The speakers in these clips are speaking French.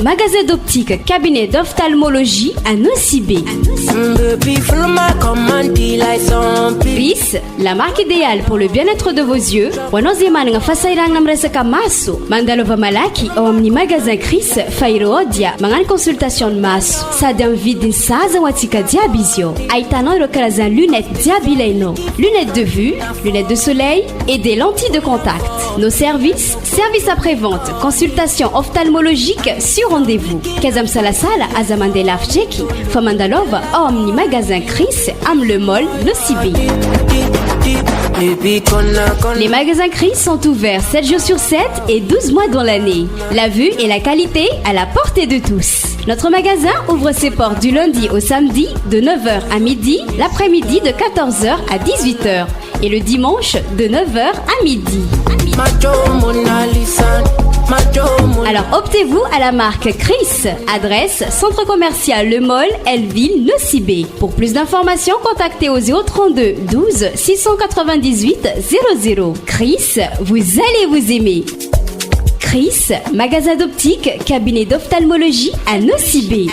magasin d'optique, cabinet d'ophtalmologie à Nosibé. Chris, la marque idéale pour le bien-être de vos yeux. Wanozimana fasairang namresaka maso. Mandalova malaki au amni magasin Chris Fairodia. Mangan consultation de maso. Sady am vidiny saza watika diabizio. Aitano iro karazan lunettes diabileno. Lunettes de vue, lunettes de soleil et des lentilles de contact. Nos services après-vente, consultation ophtalmologique sur rendez-vous. Kazam Salasala, Azamandela Fcheki, Famandalova, Omni Magasin Chris, Am le Mall, Nosibé. Les magasins Chris sont ouverts 7 jours sur 7 et 12 mois dans l'année. La vue et la qualité à la portée de tous. Notre magasin ouvre ses portes du lundi au samedi de 9h à midi, l'après-midi de 14h à 18h et le dimanche de 9h à midi. Alors optez-vous à la marque Chris. Adresse Centre Commercial Le Mall, Elville, Nosibé. Pour plus d'informations, contactez au 032 12 698 00. Chris, vous allez vous aimer. Chris, magasin d'optique, cabinet d'ophtalmologie à Nosibé.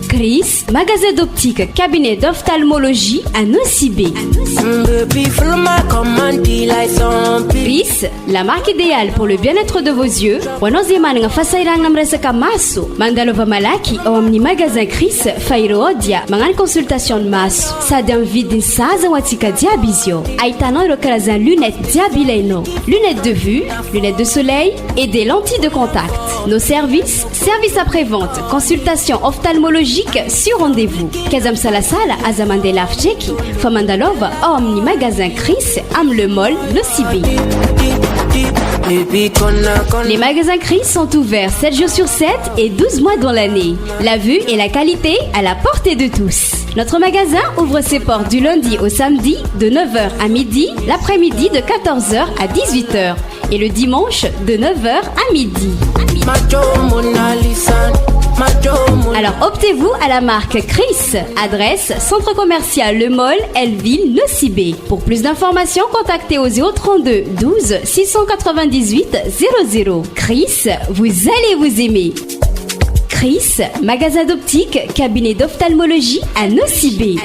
Chris, magasin d'optique, cabinet d'ophtalmologie à Nosibé. Chris, la marque idéale pour le bien-être de vos yeux. Wanozimana fasairang namresaka maso. Mandalova malaki au amni magasin Chris Fairodia. Mangan consultation de maso. Sady am vidiny saza watika diabizio. Aitano iro karazan lunettes diabileno. Lunettes de vue, lunettes de soleil et des lentilles de contact. Nos services après-vente, consultation ophtalmologique sur rendez-vous. Kazam Salasala, Azamandela Fcheki, Famandalova, Omni Magasin Chris, Am le Mall, Nosibé. Les magasins Chris sont ouverts 7 jours sur 7 et 12 mois dans l'année. La vue et la qualité à la portée de tous. Notre magasin ouvre ses portes du lundi au samedi de 9h à midi, l'après-midi de 14h à 18h et le dimanche de 9h à midi. Alors optez-vous à la marque Chris. Adresse Centre Commercial Le Mall, Elville, Nocibé. Pour plus d'informations, contactez au 032 12 698 00. Chris, vous allez vous aimer. Chris, magasin d'optique, cabinet d'ophtalmologie à Nocibé.